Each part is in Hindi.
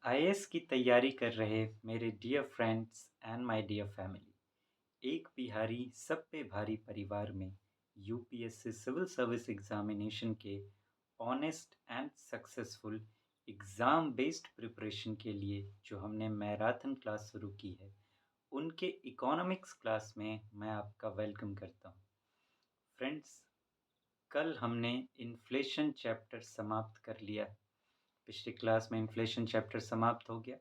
आईएएस की तैयारी कर रहे मेरे dear friends and my dear family, एक बिहारी सब पे भारी परिवार में यूपीएससी सिविल सर्विस एग्जामिनेशन के honest and successful exam based preparation के लिए जो हमने मैराथन क्लास शुरू की है, उनके इकोनॉमिक्स क्लास में मैं आपका वेलकम करता हूँ। फ्रेंड्स, कल हमने इन्फ्लेशन चैप्टर समाप्त कर लिया। पिछली क्लास में इन्फ्लेशन चैप्टर समाप्त हो गया।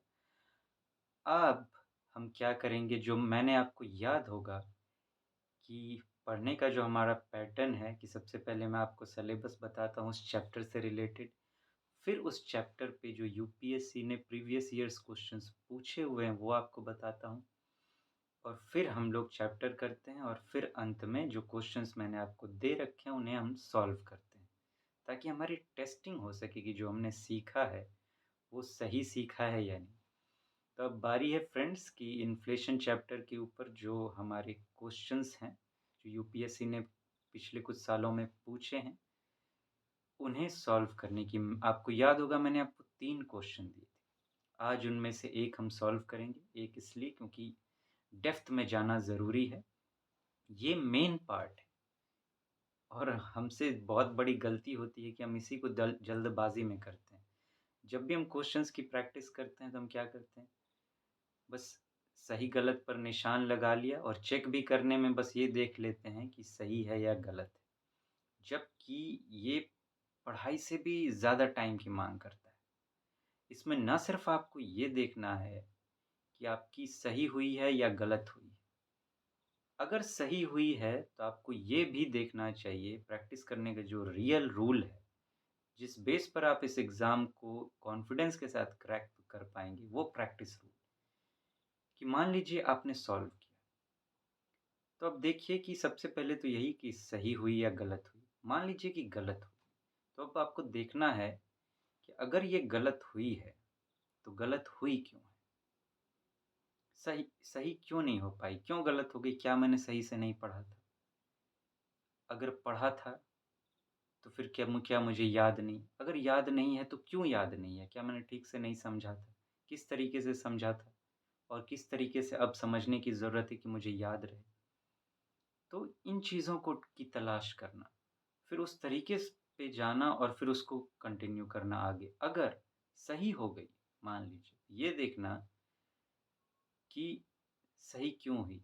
अब हम क्या करेंगे, जो मैंने आपको याद होगा कि पढ़ने का जो हमारा पैटर्न है कि सबसे पहले मैं आपको सिलेबस बताता हूँ उस चैप्टर से रिलेटेड, फिर उस चैप्टर पे जो यूपीएससी ने प्रीवियस ईयर्स क्वेश्चंस पूछे हुए हैं वो आपको बताता हूँ, और फिर हम लोग चैप्टर करते हैं, और फिर अंत में जो क्वेश्चंस मैंने आपको दे रखे हैं उन्हें हम सॉल्व करते हैं, ताकि हमारी टेस्टिंग हो सके कि जो हमने सीखा है वो सही सीखा है या नहीं। तो अब बारी है फ्रेंड्स कि इन्फ्लेशन चैप्टर के ऊपर जो हमारे क्वेश्चंस हैं, जो यूपीएससी ने पिछले कुछ सालों में पूछे हैं, उन्हें सॉल्व करने की आपको याद होगा मैंने आपको 3 क्वेश्चन दिए थे। आज उनमें से एक हम सॉल्व करेंगे, एक इसलिए क्योंकि डेप्थ में जाना ज़रूरी है। ये मेन पार्ट है, और हमसे बहुत बड़ी गलती होती है कि हम इसी को जल्दबाजी में करते हैं। जब भी हम क्वेश्चंस की प्रैक्टिस करते हैं तो हम क्या करते हैं, बस सही गलत पर निशान लगा लिया, और चेक भी करने में बस ये देख लेते हैं कि सही है या गलत है, जबकि ये पढ़ाई से भी ज़्यादा टाइम की मांग करता है। इसमें ना सिर्फ आपको ये देखना है कि आपकी सही हुई है या गलत हुई है। अगर सही हुई है तो आपको ये भी देखना चाहिए प्रैक्टिस करने का जो रियल रूल है, जिस बेस पर आप इस एग्ज़ाम को कॉन्फिडेंस के साथ क्रैक कर पाएँगे, वो प्रैक्टिस रूल। कि मान लीजिए आपने सॉल्व किया, तो अब देखिए कि सबसे पहले तो यही कि सही हुई या गलत हुई। मान लीजिए कि गलत हुई, तो अब आपको देखना है कि अगर ये गलत हुई है, तो गलत हुई क्यों है? सही सही क्यों नहीं हो पाई? क्यों गलत हो गई? क्या मैंने सही से नहीं पढ़ा था? अगर पढ़ा था, तो फिर क्या मुझे याद नहीं? अगर याद नहीं है, तो क्यों याद नहीं है? क्या मैंने ठीक से नहीं समझा था? किस तरीके से समझा था? और किस तरीके से अब समझने की ज़रूरत है कि मुझे याद रहे? तो इन चीज़ों को की तलाश करना, फिर उस तरीके पे जाना और फिर उसको कंटिन्यू करना आगे। अगर सही हो गई, मान लीजिए, ये देखना कि सही क्यों हुई,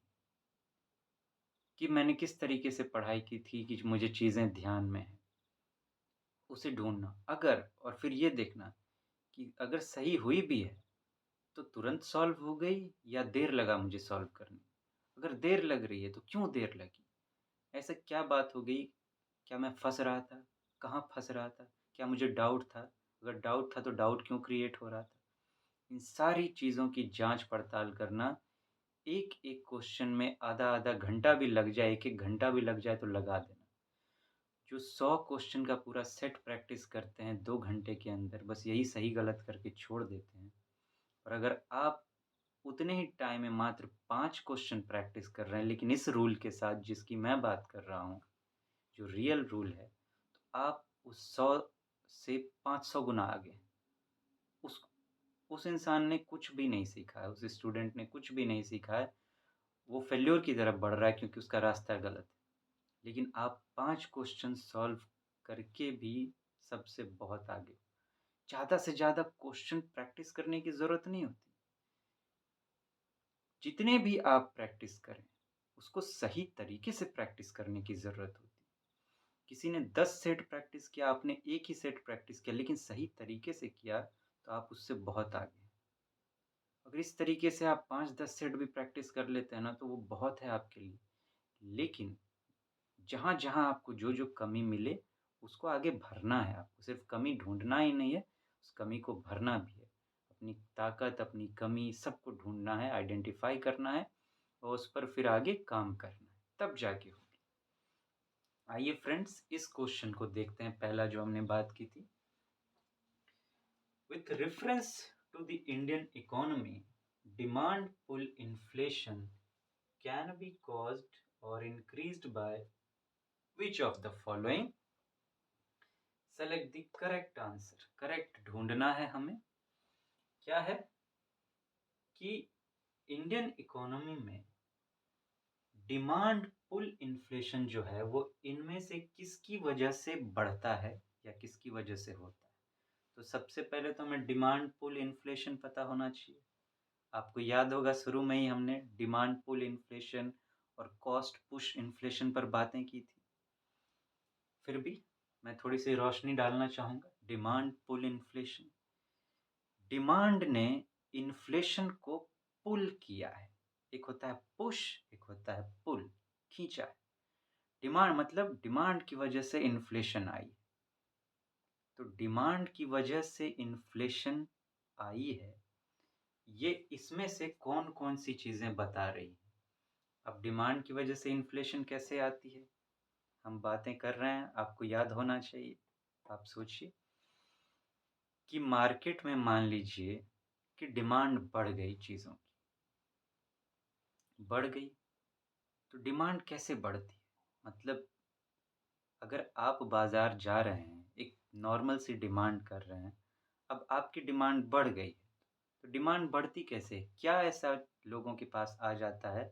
कि मैंने किस तरीके से पढ़ाई की थी कि मुझे चीज़ें ध्यान में हैं, उसे ढूँढना। अगर और फिर ये देखना कि अगर सही हुई भी है, तो तुरंत सॉल्व हो गई या देर लगा मुझे सॉल्व करने? अगर देर लग रही है, तो क्यों देर लगी? ऐसा क्या बात हो गई? क्या मैं फँस रहा था? कहाँ फँस रहा था? क्या मुझे डाउट था? अगर डाउट था तो डाउट क्यों क्रिएट हो रहा था? इन सारी चीज़ों की जाँच-पड़ताल करना, एक-एक क्वेश्चन में आधा-आधा घंटा भी लग जाए, 1-1 घंटा भी लग जाए तो लगा देना। जो 100 क्वेश्चन का पूरा सेट प्रैक्टिस करते हैं 2 घंटे के अंदर, बस यही सही-गलत करके छोड़ देते हैं। और अगर आप उतने ही टाइम में मात्र 5 क्वेश्चन प्रैक्टिस कर रहे हैं, लेकिन इस रूल के साथ जिसकी मैं बात कर रहा हूँ, जो रियल रूल है, तो आप उस 100 से 500 गुना आगे हैं। उस उस इंसान ने कुछ भी नहीं सीखा है, उस स्टूडेंट ने कुछ भी नहीं सीखा है, वो फेल्योर की तरफ बढ़ रहा है क्योंकि उसका रास्ता गलत है। लेकिन आप 5 क्वेश्चन सॉल्व करके भी सबसे बहुत आगे हो। ज़्यादा से ज़्यादा क्वेश्चन प्रैक्टिस करने की ज़रूरत नहीं होती। जितने भी आप प्रैक्टिस करें, उसको सही तरीके से प्रैक्टिस करने की ज़रूरत होती है। किसी ने 10 सेट प्रैक्टिस किया, आपने 1 ही सेट प्रैक्टिस किया, लेकिन सही तरीके से किया, तो आप उससे बहुत आगे हैं। अगर इस तरीके से आप 5-10 सेट भी प्रैक्टिस कर लेते हैं ना, तो वो बहुत है आपके लिए। लेकिन जहाँ-जहाँ आपको जो-जो कमी मिले, उसको आगे भरना है आपको, सिर्फ़ कमी ढूँढना ही नहीं है, उस कमी को भरना भी है। अपनी ताकत, अपनी कमी सबको ढूँढना है, आइडेंटिफ़ाई करना है, और उस पर फिर आगे काम करना है, तब जाके होगी। आइए फ्रेंड्स, इस क्वेश्चन को देखते हैं, पहला जो हमने बात की थी। With reference to the Indian economy, demand pull inflation can be caused or increased by which of the following? Select the correct answer. Correct ढूंढना है हमें। क्या है कि इंडियन इकोनॉमी में डिमांड पुल इन्फ्लेशन जो है वो इनमें से किसकी वजह से बढ़ता है या किसकी वजह से होता है। तो सबसे पहले तो हमें डिमांड पुल इन्फ्लेशन पता होना चाहिए। आपको याद होगा शुरू में ही हमने डिमांड पुल इन्फ्लेशन और कॉस्ट पुश इन्फ्लेशन पर बातें की थी। फिर भी मैं थोड़ी सी रोशनी डालना चाहूँगा। डिमांड पुल इन्फ्लेशन, डिमांड ने इन्फ्लेशन को पुल किया है। एक होता है पुश, एक होता है पुल, खींचा है। डिमांड मतलब डिमांड की वजह से इन्फ्लेशन आई। तो डिमांड की वजह से इन्फ्लेशन आई है, ये इसमें से कौन-कौन सी चीज़ें बता रही हैं। अब डिमांड की वजह से इन्फ्लेशन कैसे आती है? हम बातें कर रहे हैं, आपको याद होना चाहिए। आप सोचिए कि मार्केट में मान लीजिए कि डिमांड बढ़ गई चीज़ों की, बढ़ गई, तो डिमांड कैसे बढ़ती है? मतलब अगर आप बाज़ार जा रहे हैं, एक नॉर्मल सी डिमांड कर रहे हैं, अब आपकी डिमांड बढ़ गई है, तो डिमांड बढ़ती कैसे है? क्या ऐसा लोगों के पास आ जाता है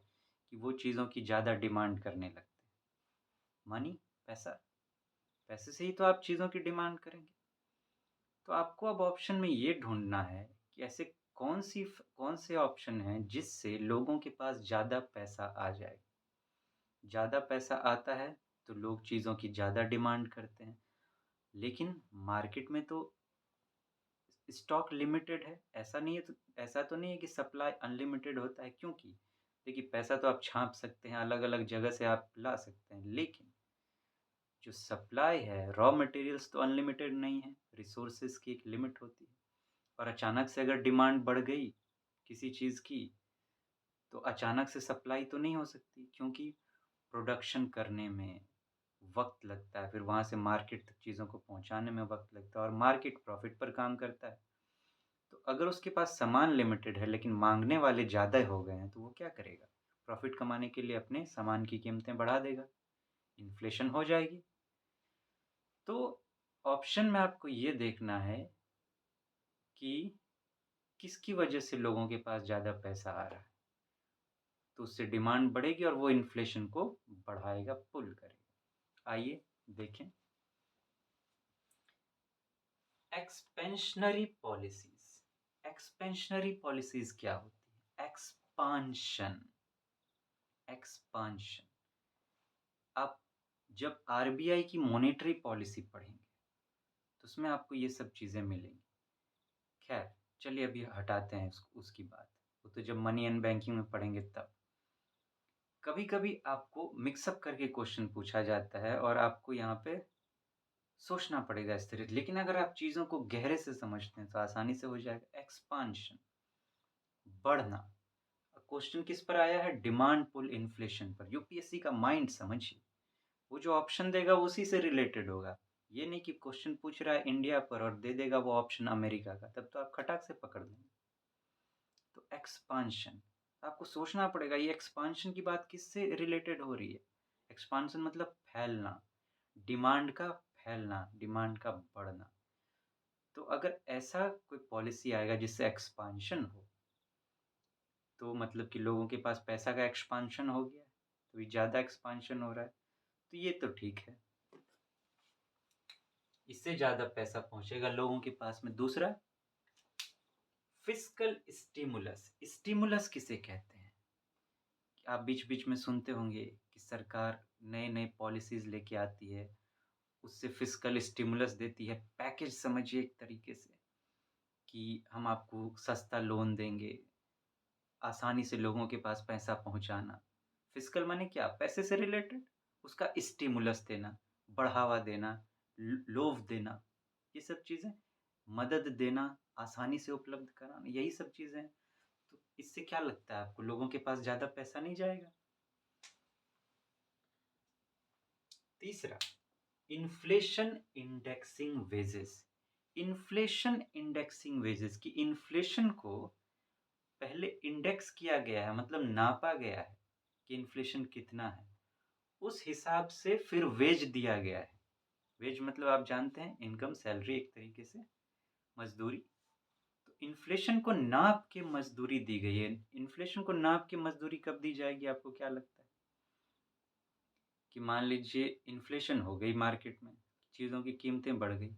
कि वो चीज़ों की ज़्यादा डिमांड करने लगते हैं? मनी, पैसा, पैसे से ही तो आप चीज़ों की डिमांड करेंगे। तो आपको अब ऑप्शन में ये ढूँढना है कि ऐसे कौन से ऑप्शन हैं जिससे लोगों के पास ज़्यादा पैसा आ जाए। ज़्यादा पैसा आता है तो लोग चीज़ों की ज़्यादा डिमांड करते हैं। लेकिन मार्केट में तो स्टॉक लिमिटेड है। ऐसा तो नहीं है कि सप्लाई अनलिमिटेड होता है, क्योंकि देखिए पैसा तो आप छाप सकते हैं, अलग-अलग जगह से आप ला सकते हैं, लेकिन जो सप्लाई है, रॉ मटेरियल्स तो अनलिमिटेड नहीं है, रिसोर्सेज़ की एक लिमिट होती है। और अचानक से अगर डिमांड बढ़ गई किसी चीज़ की, तो अचानक से सप्लाई तो नहीं हो सकती, क्योंकि प्रोडक्शन करने में वक़्त लगता है, फिर वहाँ से मार्केट तक चीज़ों को पहुँचाने में वक़्त लगता है और मार्केट प्रॉफ़िट पर काम करता है। तो अगर उसके पास सामान लिमिटेड है लेकिन माँगने वाले ज़्यादा हो गए हैं, तो वो क्या करेगा? प्रॉफ़िट कमाने के लिए अपने सामान की कीमतें बढ़ा देगा, इन्फ्लेशन हो जाएगी। तो ऑप्शन में आपको ये देखना है कि किसकी वजह से लोगों के पास ज़्यादा पैसा आ रहा है, तो उससे डिमांड बढ़ेगी और वो इन्फ्लेशन को बढ़ाएगा, पुल करेगा। आइए देखें। एक्सपेंशनरी पॉलिसीज़, एक्सपेंशनरी पॉलिसीज़ क्या होती है? Expansion, expansion. आप जब आरबीआई की मॉनेटरी पॉलिसी पढ़ेंगे, तो उसमें आपको ये सब चीज़ें मिलेंगी। ख़ैर, चलिए अभी हटाते हैं उसकी बात, वो तो जब मनी एंड बैंकिंग में पढ़ेंगे तब। कभी-कभी आपको मिक्स अप करके क्वेश्चन पूछा जाता है और आपको यहाँ पे सोचना पड़ेगा इस तरह, लेकिन अगर आप चीज़ों को गहरे से समझते हैं, तो आसानी से हो जाएगा। एक्सपांशन, बढ़ना। क्वेश्चन किस पर आया है? डिमांड पुल इन्फ्लेशन पर। यूपीएससी का माइंड समझिए, वो जो ऑप्शन देगा वो उसी से रिलेटेड होगा। ये नहीं कि क्वेश्चन पूछ रहा है इंडिया पर और दे देगा वो ऑप्शन अमेरिका का, तब तो आप खटाक से पकड़ लेंगे। तो एक्सपांशन, आपको सोचना पड़ेगा ये एक्सपांशन की बात किससे रिलेटेड हो रही है। एक्सपांशन मतलब फैलना, डिमांड का फैलना, डिमांड का बढ़ना। तो अगर ऐसा कोई पॉलिसी आएगा जिससे एक्सपांशन हो, तो मतलब कि लोगों के पास पैसा का एक्सपांशन हो गया, तो ये ज़्यादा एक्सपांशन हो रहा है, तो ये तो ठीक है, इससे ज़्यादा पैसा पहुँचेगा लोगों के पास में। दूसरा, फिस्कल स्टिमुलस। स्टिमुलस किसे कहते हैं? आप बीच-बीच में सुनते होंगे कि सरकार नए-नए पॉलिसीज़ लेके आती है, उससे फिस्कल स्टिमुलस देती है। पैकेज समझिए एक तरीके से कि हम आपको सस्ता लोन देंगे, आसानी से लोगों के पास पैसा पहुँचाना। फिस्कल माने क्या? पैसे से रिलेटेड, उसका स्टिमुलस देना, बढ़ावा देना, लोभ देना, ये सब चीज़ें, मदद देना, आसानी से उपलब्ध कराना, यही सब चीज़ें हैं। तो इससे क्या लगता है आपको, लोगों के पास ज़्यादा पैसा नहीं जाएगा? तीसरा, inflation indexing wages. Inflation indexing wages की इन्फ्लेशन को पहले इंडेक्स किया गया है, मतलब नापा गया है कि इन्फ्लेशन कितना है। उस हिसाब से फिर वेज दिया गया है। वेज मतलब आप जानते हैं इनकम, सैलरी एक तरीके से, मज़दूरी। तो इन्फ्लेशन को नाप के मज़दूरी दी गई है। इन्फ्लेशन को नाप के मज़दूरी कब दी जाएगी, आपको क्या लगता है? कि मान लीजिए इन्फ्लेशन हो गई मार्केट में, चीज़ों की कीमतें बढ़ गई,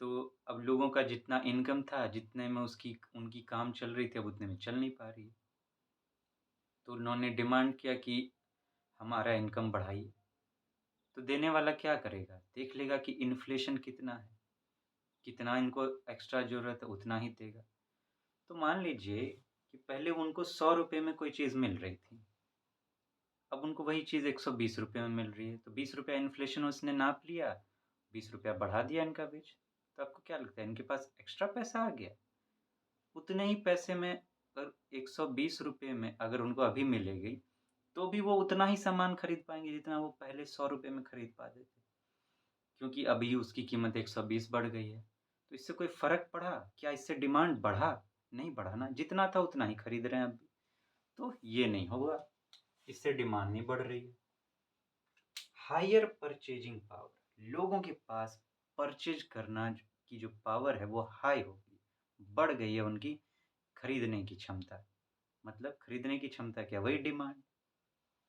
तो अब लोगों का जितना इनकम था, जितने में उसकी उनकी काम चल रही थी, अब उतने में चल नहीं पा रही है। तो उन्होंने डिमांड किया कि हमारा इनकम बढ़ाइए। तो देने वाला क्या करेगा? देख लेगा कि इन्फ्लेशन कितना है, कितना इनको एक्स्ट्रा ज़रूरत है, उतना ही देगा। तो मान लीजिए कि पहले उनको ₹100 में कोई चीज़ मिल रही थी, अब उनको वही चीज़ ₹120 में मिल रही है, तो ₹20 इन्फ्लेशन उसने नाप लिया, ₹20 बढ़ा दिया इनका बेच। तो आपको क्या लगता है इनके पास एक्स्ट्रा पैसा आ गया? उतने ही पैसे में अगर ₹120 में अगर उनको अभी मिलेगी, तो भी वो उतना ही सामान खरीद पाएँगे जितना वो पहले ₹100 में खरीद पाते थे। क्योंकि अभी उसकी कीमत 120 बढ़ गई है। तो इससे कोई फ़र्क पड़ा? क्या इससे डिमांड बढ़ा? नहीं बढ़ा ना, जितना था उतना ही खरीद रहे हैं अभी। तो ये नहीं होगा, इससे डिमांड नहीं बढ़ रही है। हायर परचेजिंग पावर, लोगों के पास परचेज़ करना की जो पावर है वो हाई हो गई, बढ़ गई है उनकी खरीदने की क्षमता। मतलब खरीदने की क्षमता क्या? वही डिमांड,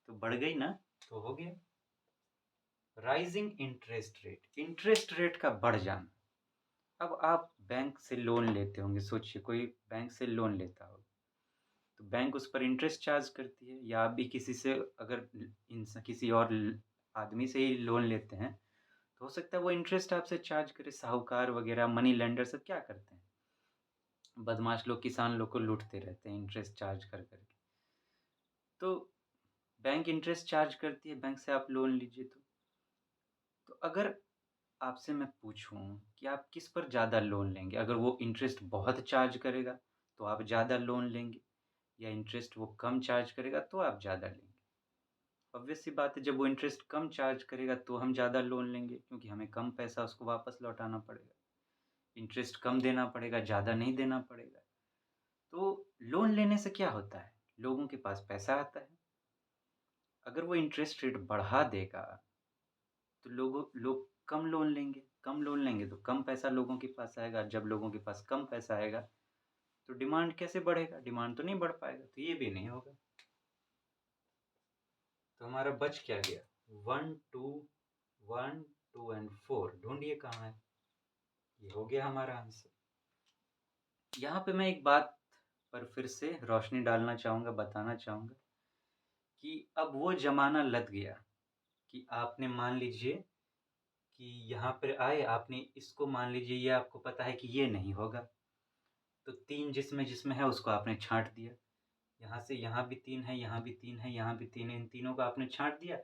तो बढ़ गई ना, तो हो गया। राइज़िंग इंटरेस्ट रेट का बढ़ जाना। अब आप बैंक से लोन लेते होंगे, सोचिए कोई बैंक से लोन लेता हो, तो बैंक उस पर इंटरेस्ट चार्ज करती है, या आप भी किसी से अगर किसी और आदमी से ही लोन लेते हैं, तो हो सकता है वो इंटरेस्ट आपसे चार्ज करे। साहूकार वगैरह मनी लेंडर सब क्या करते हैं, बदमाश लोग किसान लोग को लूटते रहते हैं इंटरेस्ट चार्ज कर करके। तो बैंक इंटरेस्ट चार्ज करती है, बैंक से आप लोन लीजिए तो अगर आपसे मैं पूछूँ कि आप किस पर ज़्यादा लोन लेंगे? अगर वो इंटरेस्ट बहुत चार्ज करेगा, तो आप ज़्यादा लोन लेंगे, या इंटरेस्ट वो कम चार्ज करेगा तो आप ज़्यादा लेंगे? ऑब्वियस सी बात है, जब वो इंटरेस्ट कम चार्ज करेगा तो हम ज़्यादा लोन लेंगे, क्योंकि हमें कम पैसा उसको वापस लौटाना पड़ेगा। इंटरेस्ट कम देना पड़ेगा, ज़्यादा नहीं देना पड़ेगा। तो लोन लेने से क्या होता है? लोगों के पास पैसा आता है। अगर वो इंटरेस्ट रेट बढ़ा देगा, तो लोग कम लोन लेंगे तो कम पैसा लोगों के पास आएगा। जब लोगों के पास कम पैसा आएगा, तो डिमांड कैसे बढ़ेगा? डिमांड तो नहीं बढ़ पाएगा, तो ये भी नहीं होगा। तो हमारा बच क्या गया? 1, 2, 1, 2 एंड 4 ढूँढिए कहाँ है? ये हो गया हमारा आंसर। यहाँ पे मैं एक बात पर फिर से रोशनी डालना चाहूँगा, बताना चाहूँगा कि अब वो ज़माना लद गया कि आपने मान लीजिए कि यहाँ पर आए, आपने इसको मान लीजिए, ये आपको पता है कि ये नहीं होगा, तो 3 जिसमें है उसको आपने छाँट दिया। यहाँ से यहाँ भी 3 है, यहाँ भी 3 है, यहाँ भी 3 है, इन तीनों को आपने छाँट दिया,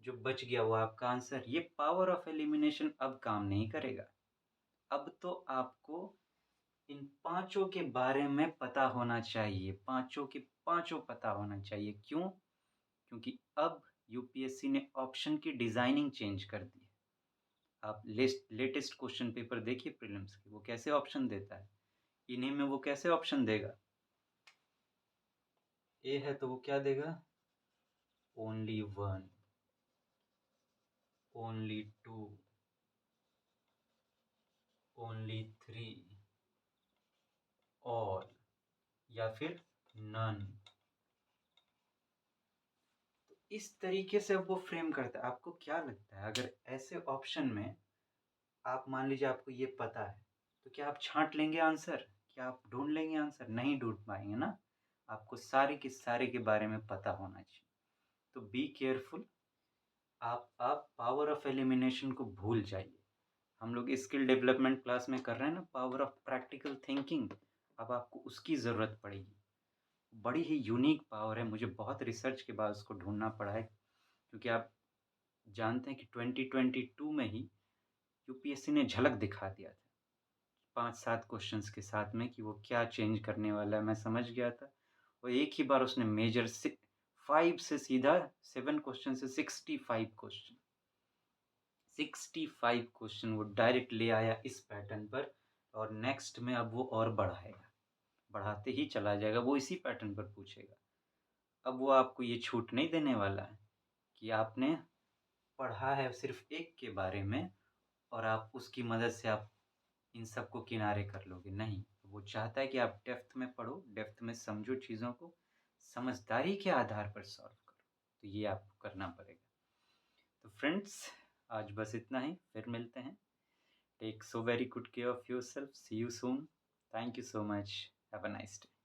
जो बच गया वो आपका आंसर। ये पावर ऑफ एलिमिनेशन अब काम नहीं करेगा। अब तो आपको इन पाँचों के बारे में पता होना चाहिए, पाँचों के पाँचों पता होना चाहिए। क्यों? क्योंकि अब यूपीएससी ने ऑप्शन की डिज़ाइनिंग चेंज कर दी है। आप लेटेस्ट क्वेश्चन पेपर देखिए प्रीलिम्स के, वो कैसे ऑप्शन देता है। इन्हीं में वो कैसे ऑप्शन देगा? ए है तो वो क्या देगा? ओनली 1, ओनली 2, ओनली 3, ऑल, या फिर नन। तो इस तरीके से वो फ्रेम करता है। आपको क्या लगता है अगर ऐसे ऑप्शन में आप मान लीजिए आपको ये पता है, तो क्या आप छाँट लेंगे आंसर? क्या आप ढूँढ लेंगे आंसर? नहीं ढूँढ पाएँगे ना। आपको सारे के सारे के बारे में पता होना चाहिए। तो बी केयरफुल। आप पावर ऑफ एलिमिनेशन को भूल जाइए। हम लोग स्किल डेवलपमेंट क्लास में कर रहे हैं ना, पावर ऑफ प्रैक्टिकल थिंकिंग। अब आपको उसकी ज़रूरत पड़ेगी। बड़ी ही यूनिक पावर है, मुझे बहुत रिसर्च के बाद उसको ढूँढना पड़ा है, क्योंकि आप जानते हैं कि 2022 में ही यूपीएससी ने झलक दिखा दिया था, 5-7 क्वेश्चंस के साथ में, कि वो क्या चेंज करने वाला है, मैं समझ गया था। और एक ही बार उसने मेजर 5 से सीधा 7 क्वेश्चन से 65 क्वेश्चन, 65 क्वेश्चन वो डायरेक्ट ले आया इस पैटर्न पर। और नेक्स्ट में अब वो और बढ़ाएगा, बढ़ाते ही चला जाएगा, वो इसी पैटर्न पर पूछेगा। अब वो आपको ये छूट नहीं देने वाला है कि आपने पढ़ा है सिर्फ एक के बारे में और आप उसकी मदद से आप इन सबको किनारे कर लोगे, नहीं। वो चाहता है कि आप डेप्थ में पढ़ो, डेप्थ में समझो चीज़ों को, समझदारी के आधार पर सॉल्व करो। तो ये आपको करना पड़ेगा। तो फ्रेंड्स, आज बस इतना ही, फिर मिलते हैं। Take so very good care of yourself. See you soon. Thank you so much. Have a nice day.